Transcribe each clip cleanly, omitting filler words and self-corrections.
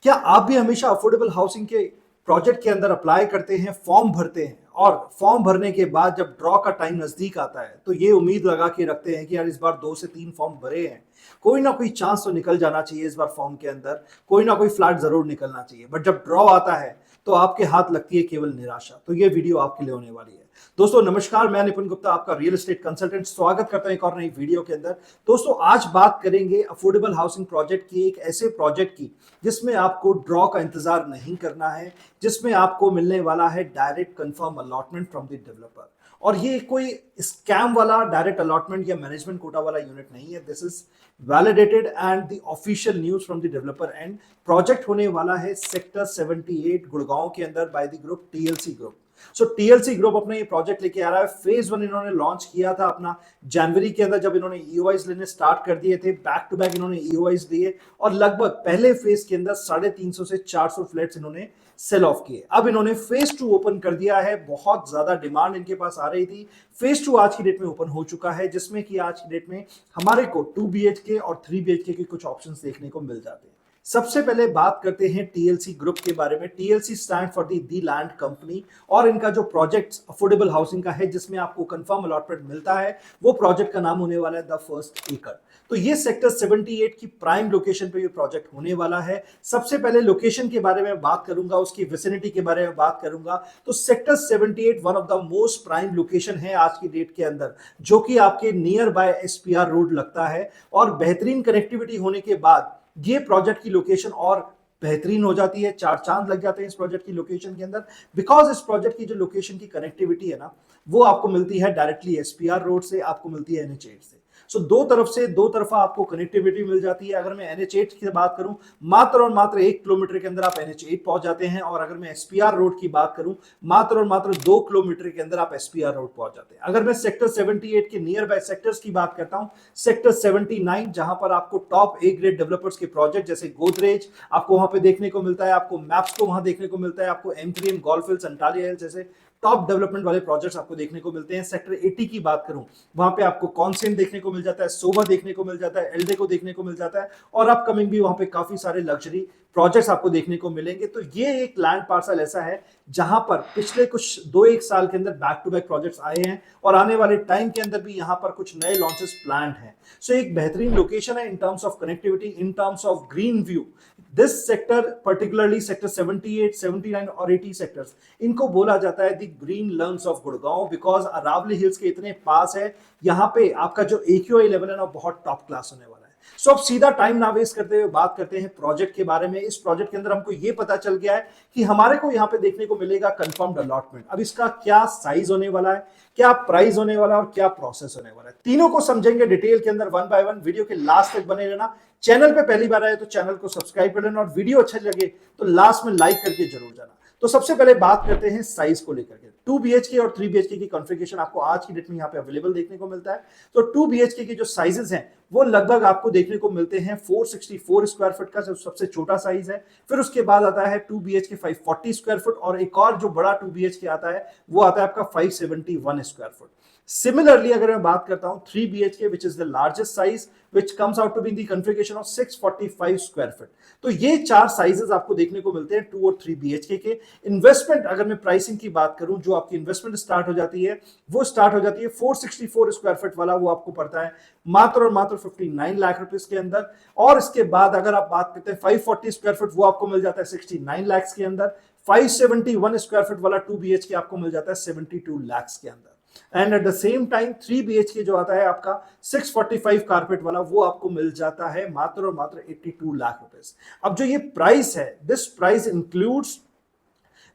क्या आप भी हमेशा अफोर्डेबल हाउसिंग के प्रोजेक्ट के अंदर अप्लाई करते हैं, फॉर्म भरते हैं और फॉर्म भरने के बाद जब ड्रॉ का टाइम नजदीक आता है तो ये उम्मीद लगा के रखते हैं कि यार इस बार 2 से 3 फॉर्म भरे हैं, कोई ना कोई चांस तो निकल जाना चाहिए इस बार फॉर्म के अंदर, कोई ना कोई फ्लैट जरूर निकलना चाहिए। बट जब ड्रॉ आता है तो आपके हाथ लगती है केवल निराशा। तो ये वीडियो आपके लिए होने वाली है। दोस्तों नमस्कार, मैं निपुण गुप्ता, आपका रियल एस्टेट कंसल्टेंट, स्वागत करता हूं एक और नई वीडियो के अंदर। दोस्तों आज बात करेंगे अफोर्डेबल हाउसिंग प्रोजेक्ट की, एक ऐसे प्रोजेक्ट की जिसमें आपको ड्रॉ का इंतजार नहीं करना है, जिसमें आपको मिलने वाला है direct confirm allotment from the developer. और ये कोई स्कैम वाला डायरेक्ट अलॉटमेंट या मैनेजमेंट कोटा वाला यूनिट नहीं है। This is validated and the official news from the developer and project होने वाला है सेक्टर 78 गुड़गांव के अंदर by the group TLC group. So TLC group अपना ये प्रोजेक्ट लेके आ रहा है। फेज 1 इन्होंने लॉन्च किया था अपना जनवरी के अंदर, जब इन्होंने ईओआईज लेने स्टार्ट कर दिए थे। बैक टू बैक इन्होंने ईओआईज लिए और लगभग पहले फेज के अंदर 350 से 400 फ्लैट्स इन्होंने सेल ऑफ किए। अब इन्होंने फेज 2 ओपन कर दिया है। बहुत ज्यादा डिमांड इनके पास आ रही थी। फेज 2 आज की डेट में ओपन हो चुका है, जिसमें कि आज की डेट में हमारे को 2 बीएचके और 3 बीएचके के कुछ ऑप्शंस देखने को मिल जाते हैं। सबसे पहले बात करते हैं टीएलसी ग्रुप के बारे में। TLC stand for the land company, और इनका जो प्रोजेक्ट अफोर्डेबल हाउसिंग का है जिसमें आपको कंफर्म अलॉटमेंट मिलता है, वो प्रोजेक्ट का नाम होने वाला है द फर्स्ट एकड़। तो ये सेक्टर 78 की प्राइम लोकेशन पे ये प्रोजेक्ट होने वाला है। सबसे पहले लोकेशन के बारे में बात करूंगा, उसकी विसिनिटी के बारे में बात करूंगा। तो sector 78 one of the most prime location है आज की डेट के अंदर, जो कि आपके नियर बाय एसपीआर रोड लगता है। और बेहतरीन कनेक्टिविटी होने के बाद ये प्रोजेक्ट की लोकेशन और बेहतरीन हो जाती है। 4 चांद लग जाते हैं इस प्रोजेक्ट की लोकेशन के अंदर, बिकॉज इस प्रोजेक्ट की जो लोकेशन की कनेक्टिविटी है ना, वो आपको मिलती है डायरेक्टली एसपीआर रोड से, आपको मिलती है एनएच 8 से। सो दो तरफा आपको कनेक्टिविटी मिल जाती है। अगर मैं एनएच 8 की बात करूं, मात्र और मात्र 1 किलोमीटर के अंदर आप एनएच 8 पहुंच जाते हैं। और अगर मैं एसपीआर रोड की बात करूं, मात्र और मात्र 2 किलोमीटर के अंदर आप एसपीआर रोड पहुंच जाते हैं। अगर मैं सेक्टर 78 के नियर बाय सेक्टर्स की बात करता हूं, सेक्टर 79 जहां पर आपको टॉप ए ग्रेड डेवलपर्स के प्रोजेक्ट जैसे गोदरेज आपको वहां पे देखने को मिलता है, आपको मैप्स को वहां देखने को मिलता है, आपको M3M golf hills, Antalya hills जैसे टॉप डेवलपमेंट वाले प्रोजेक्ट्स आपको देखने को मिलते हैं। सेक्टर 80 की बात करूं, वहां पे आपको कॉन्सेंट देखने को मिल जाता है, सोबा देखने को मिल जाता है, एल्डे को देखने को मिल जाता है, और अपकमिंग भी वहां पे काफी सारे लग्जरी प्रोजेक्ट्स आपको देखने को मिलेंगे। तो ये एक लैंड पार्सल ऐसा है जहां पर पिछले कुछ 2-1 साल के अंदर बैक टू बैक प्रोजेक्ट्स आए हैं, और आने वाले टाइम के अंदर भी यहां पर कुछ नए लॉन्चेस प्लान्ड हैं। सो एक बेहतरीन लोकेशन है in terms of connectivity, in terms of green view. This sector particularly sector 78, 79 और 80 सेक्टर्स, इनको बोला जाता है the green lungs of Gurgaon, because Aravalli hills के इतने पास है। यहाँ पे आपका जो एक्यूआई लेवल है ना, बहुत टॉप क्लास होने वाला है। सो अब सीधा टाइम ना वेस्ट करते हुए बात करते हैं प्रोजेक्ट के बारे में। इस प्रोजेक्ट के अंदर हमको ये पता चल गया है कि हमारे को यहाँ पे देखने को मिलेगा कंफर्म्ड अलॉटमेंट। अब इसका क्या साइज होने वाला है, क्या प्राइस होने वाला है और क्या प्रोसेस होने वाला है, तीनों को समझेंगे डिटेल के अंदर वन बाय वन। वीडियो के लास्ट तक बने रहना। चैनल पे पहली बार आए तो चैनल को सब्सक्राइब कर लेना, और वीडियो अच्छा लगे तो लास्ट में लाइक करके जरूर जाना। तो सबसे पहले बात करते हैं साइज को लेकर के। 2 बीएचके और 3 बीएचके की कॉन्फ़िगरेशन आपको आज की डेट में यहाँ पे अवेलेबल देखने को मिलता है। तो 2 बीएचके के जो साइजेस हैं वो लगभग आपको देखने को मिलते हैं 464 स्क्वायर फुट का, जो सबसे छोटा साइज है। फिर उसके बाद आता है 2 बीएचके 540 स्क्वायर फुट, और एक और जो बड़ा 2 बीएचके आता है वो आता है आपका 571 स्क्वायर फुट। सिमिलरली अगर मैं बात करता हूं 3 BHK which is the largest size, which comes out to be in the configuration of 645 square feet. तो ये 4 साइजेस आपको देखने को मिलते हैं 2 और 3 बीएचके के। इन्वेस्टमेंट अगर मैं प्राइसिंग की बात करूं, जो आपकी इन्वेस्टमेंट स्टार्ट हो जाती है वो स्टार्ट हो जाती है 464 स्क्वायर फीट वाला, वो आपको पड़ता है मात्र और मात्र 59 लाख रुपए के अंदर। और इसके बाद अगर आप बात करते हैं 540 स्क्वायर फीट, वो आपको मिल जाता है 69 लाख के अंदर। 571 स्क्वायर फीट वाला 2 बीएचके आपको मिल जाता है 72 लाख के अंदर। And at the same time 3 BHK जो आता है आपका 645 कारपेट वाला, वो आपको मिल जाता है मात्र और मात्र 82 लाख रुपए। अब जो ये प्राइस है, this price includes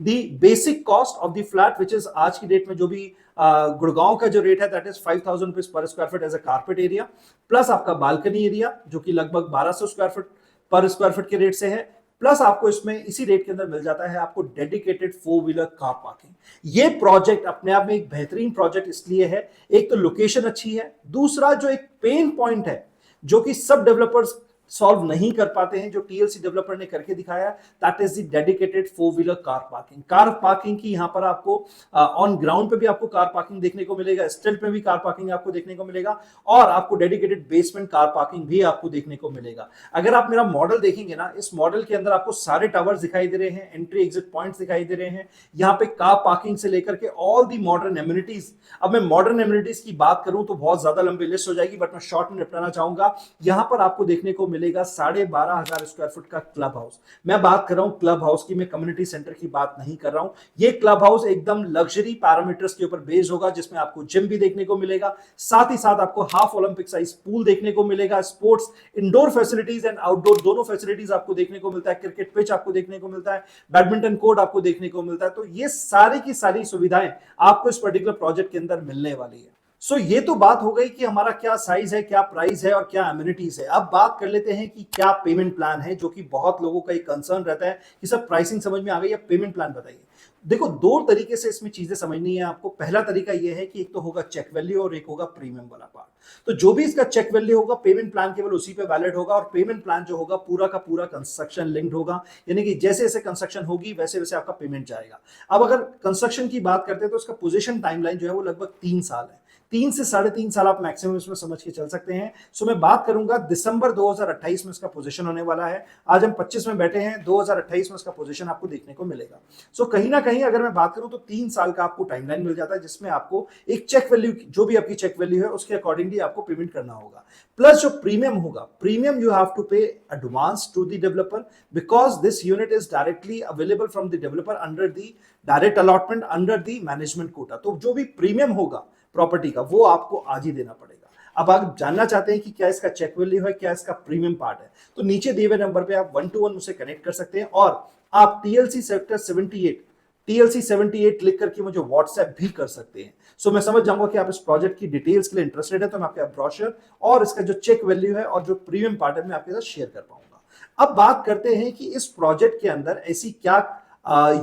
the basic cost of the flat, which is आज की डेट में जो भी गुड़गांव का जो रेट है that is 5000 rupees per square feet as a carpet area, plus आपका बालकनी एरिया जो कि लगभग 1200 square feet per square feet के रेट से है। प्लस आपको इसमें इसी रेट के अंदर मिल जाता है आपको डेडिकेटेड 4 व्हीलर कार पार्किंग। ये प्रोजेक्ट अपने आप में एक बेहतरीन प्रोजेक्ट इसलिए है, एक तो लोकेशन अच्छी है, दूसरा जो एक पेन पॉइंट है जो कि सब डेवलपर्स सॉल्व नहीं कर पाते हैं जो टीएलसी डेवलपर ने करके दिखाया, that is the dedicated 4 wheeler car parking. Car parking की यहाँ पर आपको ऑन ग्राउंड पे भी आपको कार पार्किंग देखने को मिलेगा, स्ट्रीट में भी कार पार्किंग आपको देखने को मिलेगा, और आपको डेडिकेटेड बेसमेंट कार पार्किंग भी आपको देखने को मिलेगा। अगर आप मेरा मॉडल देखेंगे ना, इस मॉडल के अंदर आपको सारे टावर्स दिखाई दे रहे हैं, एंट्री एग्जिट पॉइंट्स दिखाई दे रहे हैं, यहाँ पे कार पार्किंग से लेकर के ऑल दी मॉडर्न एमिनिटीज। अब मैं मॉडर्न एमिनिटीज की बात करूं तो बहुत ज्यादा लंबी लिस्ट हो जाएगी, बट मैं शॉर्ट में निपटाना चाहूंगा। यहां पर आपको देखने को मिलेगा 12,500 स्क्वायर फुट का क्लब हाउस। मैं बात कर रहा हूं क्लब हाउस की, मैं कम्युनिटी सेंटर की बात नहीं कर रहा हूं। ये क्लब हाउस एकदम लग्जरी पैरामीटर्स के ऊपर बेस्ड होगा, जिसमें आपको जिम भी देखने को मिलेगा, साथ ही साथ आपको हाफ ओलंपिक साइज पूल देखने को मिलेगा, sports indoor facilities and outdoor दोनों फैसिलिटीज आपको देखने को मिलता है, क्रिकेट पिच आपको देखने को मिलता है, बैडमिंटन कोर्ट आपको देखने को मिलता है। तो ये सारी की सारी सुविधाएं आपको इस पर्टिकुलर प्रोजेक्ट के अंदर मिलने वाली है। सो ये तो बात हो गई कि हमारा क्या साइज है, क्या प्राइस है और क्या एमिनिटीज है। अब बात कर लेते हैं कि क्या पेमेंट प्लान है, जो कि बहुत लोगों का एक कंसर्न रहता है कि सर प्राइसिंग समझ में आ गई, अब पेमेंट प्लान बताइए। देखो, दो तरीके से इसमें चीजें समझनी है आपको। पहला तरीका यह है कि एक तो होगा चेक वैल्यू और एक होगा प्रीमियम वाला पार्ट। तो जो भी इसका चेक वैल्यू होगा, पेमेंट प्लान केवल उसी पे वैलिड होगा, और पेमेंट प्लान जो होगा पूरा का पूरा कंस्ट्रक्शन लिंक्ड होगा, यानी कि जैसे जैसे कंस्ट्रक्शन होगी वैसे वैसे आपका पेमेंट जाएगा। अब अगर कंस्ट्रक्शन की बात करते हैं तो उसका पोजीशन टाइमलाइन जो है वो लगभग 3 साल है। 3 से 3.5 साल आप मैक्सिमम इसमें समझ के चल सकते हैं। सो मैं बात करूंगा दिसंबर 2028 में इसका पोजीशन होने वाला है। आज हम 25 में बैठे हैं, 2028 में इसका पोजीशन आपको देखने को मिलेगा। सो कहीं ना कहीं अगर मैं बात करूं तो 3 साल का आपको टाइमलाइन मिल जाता है, जिसमें आपको एक चेक वैल्यू, जो भी आपकी चेक वैल्यू है उसके अकॉर्डिंगली आपको पेमेंट करना होगा। प्लस जो प्रीमियम होगा, premium you have to pay advance to the developer, because this unit is directly available from the developer under the direct allotment under the management quota. तो जो भी प्रीमियम होगा property का, वो आपको आज ही देना पड़ेगा। अब आप जानना चाहते हैं कि क्या इसका चेक वैल्यू है, क्या इसका प्रीमियम पार्ट है, तो नीचे दिए हुए नंबर पे आप 1-to-1 मुझसे कनेक्ट कर सकते हैं, और आप टीएलसी सेक्टर 78 लिख करके मुझे व्हाट्सएप भी कर सकते हैं। सो मैं समझ जाऊंगा कि आप इस प्रोजेक्ट की डिटेल्स के लिए इंटरेस्टेड है, तो मैं आपके ब्रोशर और इसका जो चेक वैल्यू है और जो प्रीमियम पार्ट है मैं आपके साथ शेयर कर पाऊंगा। अब बात करते हैं कि इस प्रोजेक्ट के अंदर ऐसी क्या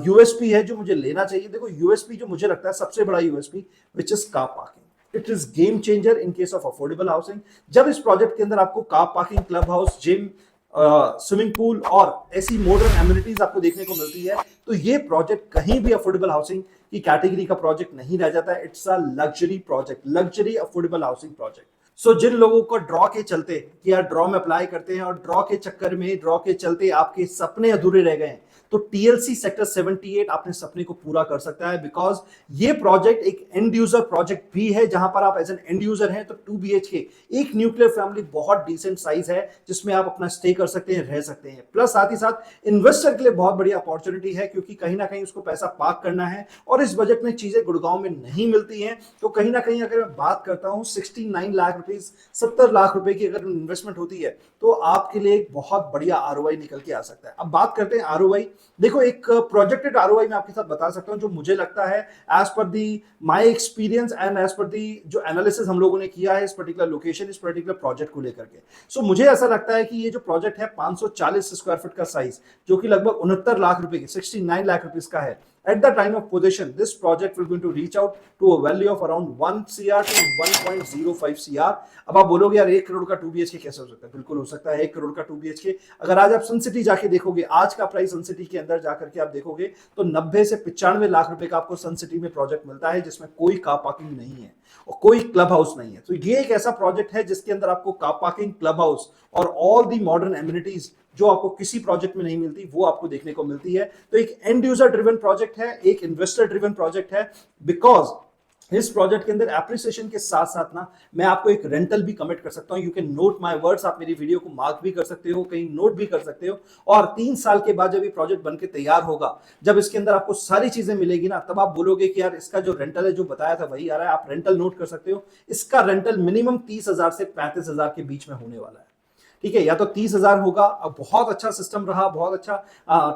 यूएसपी है जो मुझे लेना चाहिए। देखो, यूएसपी जो मुझे लगता है सबसे बड़ा USP, which is car parking. It is game changer in case of affordable housing. जब इस प्रोजेक्ट के अंदर आपको car parking, club house, gym, swimming pool और ऐसी मॉडर्न एमिनिटीज आपको देखने को मिलती है, तो ये प्रोजेक्ट कहीं भी अफोर्डेबल हाउसिंग की कैटेगरी का प्रोजेक्ट नहीं रह जाता है। It's a luxury project, luxury affordable housing project. So जिन लोगों को ड्रॉ के चलते कि यार ड्रॉ में अप्लाई करते हैं और ड्रॉ के चक्कर में, ड्रॉ के चलते आपके सपने अधूरे रह गए हैं, तो टीएलसी सेक्टर 78 अपने सपने को पूरा कर सकता है। बिकॉज ये प्रोजेक्ट एक एंड यूजर प्रोजेक्ट भी है, जहां पर आप एज एन एंड यूजर हैं, तो 2 BHK एक न्यूक्लियर फैमिली बहुत डिसेंट साइज है, जिसमें आप अपना स्टे कर सकते हैं, रह सकते हैं। प्लस साथ ही साथ इन्वेस्टर के लिए बहुत बड़ी अपॉर्चुनिटी है, क्योंकि कहीं ना कहीं उसको पैसा पार्क करना है, और इस बजट में चीजें गुड़गांव में नहीं मिलती हैं। तो कहीं ना कहीं अगर मैं बात करता हूं 69 लाख रुपीज, 70 लाख रुपए की अगर इन्वेस्टमेंट होती है, तो आपके लिए एक बहुत बढ़िया आरओआई निकल के आ सकता है। अब बात करते हैं आरओआई। देखो, एक प्रोजेक्टेड आरओआई मैं आपके साथ बता सकता हूं, जो मुझे लगता है as per the my experience and as per the जो एनालिसिस हम लोगों ने किया है इस पर्टिकुलर लोकेशन, इस पर्टिकुलर प्रोजेक्ट को लेकर के। सो मुझे ऐसा लगता है कि ये जो प्रोजेक्ट है 540 स्क्वायर फीट का साइज, जो कि लगभग 69 लाख रुपए की, 69 लाख रुपीज का है, at the time of possession this project will going to reach out to a value of around 1 CR to 1.05 CR। अब आप बोलोगे यार 1 करोड़ का 2 BHK कैसे हो सकता है? बिल्कुल हो सकता है 1 करोड़ का 2 BHK। अगर आज आप सन सिटी जाके देखोगे, आज का प्राइस सन सिटी के अंदर जाकर के आप देखोगे, तो 90 से 95 लाख रुपए का आपको सन सिटी में प्रोजेक्ट मिलता है, जिसमें कोई कार पार्किंग नहीं है और कोई क्लब हाउस नहीं है। तो ये एक ऐसा प्रोजेक्ट है जिसके अंदर आपको कार पार्किंग, क्लब हाउस और ऑल दी मॉडर्न एमिनिटीज जो आपको किसी प्रोजेक्ट में नहीं मिलती, वो आपको देखने को मिलती है। तो एक एंड यूजर ड्रिवन प्रोजेक्ट है, एक इन्वेस्टर ड्रिवन प्रोजेक्ट है। बिकॉज इस प्रोजेक्ट के अंदर एप्रिसिएशन के साथ साथ ना, मैं आपको एक रेंटल भी कमिट कर सकता हूं। You can note my words, आप मेरी वीडियो को मार्क भी कर सकते हो, कहीं नोट भी कर सकते हो। और 3 साल के बाद जब ये प्रोजेक्ट बनके तैयार होगा, जब इसके अंदर आपको सारी चीजें मिलेगी ना, तब आप बोलोगे कि यार इसका जो रेंटल है, जो बताया था वही आ रहा है। आप रेंटल नोट कर सकते हो, इसका रेंटल मिनिमम 30,000 से 35,000 के बीच में होने वाला है। ठीक है, या तो 30,000 होगा, अब बहुत अच्छा सिस्टम रहा, बहुत अच्छा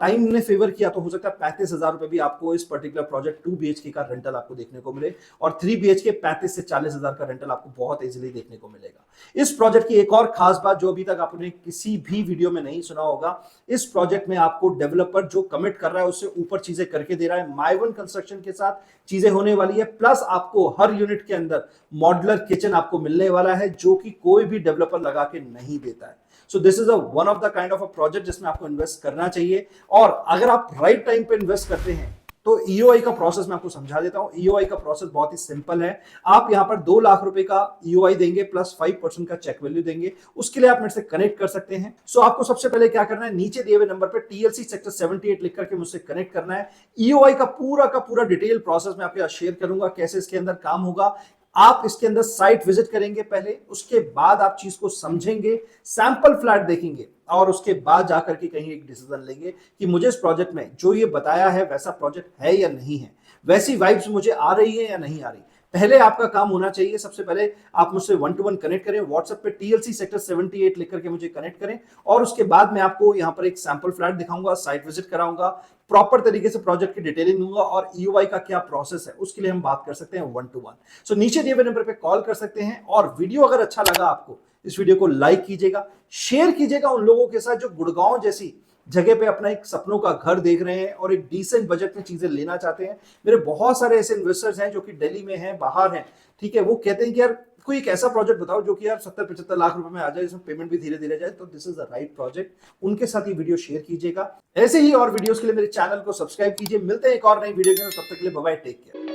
टाइम ने फेवर किया, तो हो सकता है 35,000 रुपए भी आपको इस पर्टिकुलर प्रोजेक्ट 2 BHK का रेंटल आपको देखने को मिले, और 3 BHK 35 से 40,000 का रेंटल आपको बहुत इजीली देखने को मिलेगा। इस प्रोजेक्ट की एक और खास बात जो अभी तक आपने किसी भी वीडियो में नहीं सुना होगा, इस प्रोजेक्ट में आपको डेवलपर जो कमिट कर रहा है उससे ऊपर चीजें करके दे रहा है। माइवन कंस्ट्रक्शन के साथ चीजें होने वाली है, प्लस आपको हर यूनिट के अंदर मॉड्यूलर किचन आपको मिलने वाला है, जो कि कोई भी डेवलपर लगा के नहीं देता है। So this is one of the kind of a project जिसमें आपको इन्वेस्ट करना चाहिए। और अगर आप राइट टाइम पे इन्वेस्ट करते हैं तो ईओआई का प्रोसेस मैं आपको समझा देता हूं। ईओआई का प्रोसेस बहुत ही सिंपल है। आप यहां पर 2 लाख रुपए का ईओआई देंगे प्लस 5% का चेक वैल्यू देंगे, उसके लिए आप मेरे से कनेक्ट कर सकते हैं। सो आपको सबसे पहले क्या करना है, नीचे दिए हुए नंबर पे टीएलसी सेक्टर 78 लिख करके मुझसे कनेक्ट करना है। ईओआई का पूरा डिटेल प्रोसेस मैं आपके साथ शेयर करूंगा, कैसे इसके अंदर काम होगा। आप इसके अंदर साइट विजिट करेंगे पहले, उसके बाद आप चीज को समझेंगे, सैंपल फ्लैट देखेंगे और उसके बाद जाकर के कहीं एक डिसीजन लेंगे कि मुझे इस प्रोजेक्ट में जो ये बताया है वैसा प्रोजेक्ट है या नहीं है, वैसी वाइब्स मुझे आ रही है या नहीं आ रही। पहले आपका काम होना चाहिए, सबसे पहले आप मुझसे 1-to-1 कनेक्ट करें, व्हाट्सएप पे टीएलसी सेक्टर 78 लिख करके मुझे कनेक्ट करें और उसके बाद मैं आपको यहां पर एक सैंपल फ्लैट दिखाऊंगा, साइट विजिट कराऊंगा, प्रॉपर तरीके से प्रोजेक्ट की डिटेलिंग दूंगा और ईओआई का क्या प्रोसेस है उसके लिए हम बात कर सकते हैं 1-to-1। सो नीचे दिए हुए नंबर पे कॉल कर सकते हैं। और वीडियो अगर अच्छा लगा आपको, इस वीडियो को लाइक कीजिएगा, शेयर कीजिएगा उन लोगों के साथ जो गुड़गांव जैसी जगह पे अपना एक सपनों का घर देख रहे हैं और एक डिसेंट बजट में चीजें लेना चाहते हैं। मेरे बहुत सारे ऐसे इन्वेस्टर्स हैं जो कि दिल्ली में हैं, बाहर हैं, ठीक है, वो कहते हैं कि यार कोई एक ऐसा प्रोजेक्ट बताओ जो कि यार 70-75 लाख रुपए में आ जाए, जिसमें पेमेंट भी धीरे धीरे जाए, तो this is the right project. उनके साथ ये वीडियो शेयर कीजिएगा। ऐसे ही और वीडियोस के लिए मेरे चैनल को सब्सक्राइब कीजिए। मिलते हैं एक और नई वीडियो के साथ, तब तक के लिए बाय बाय, टेक केयर।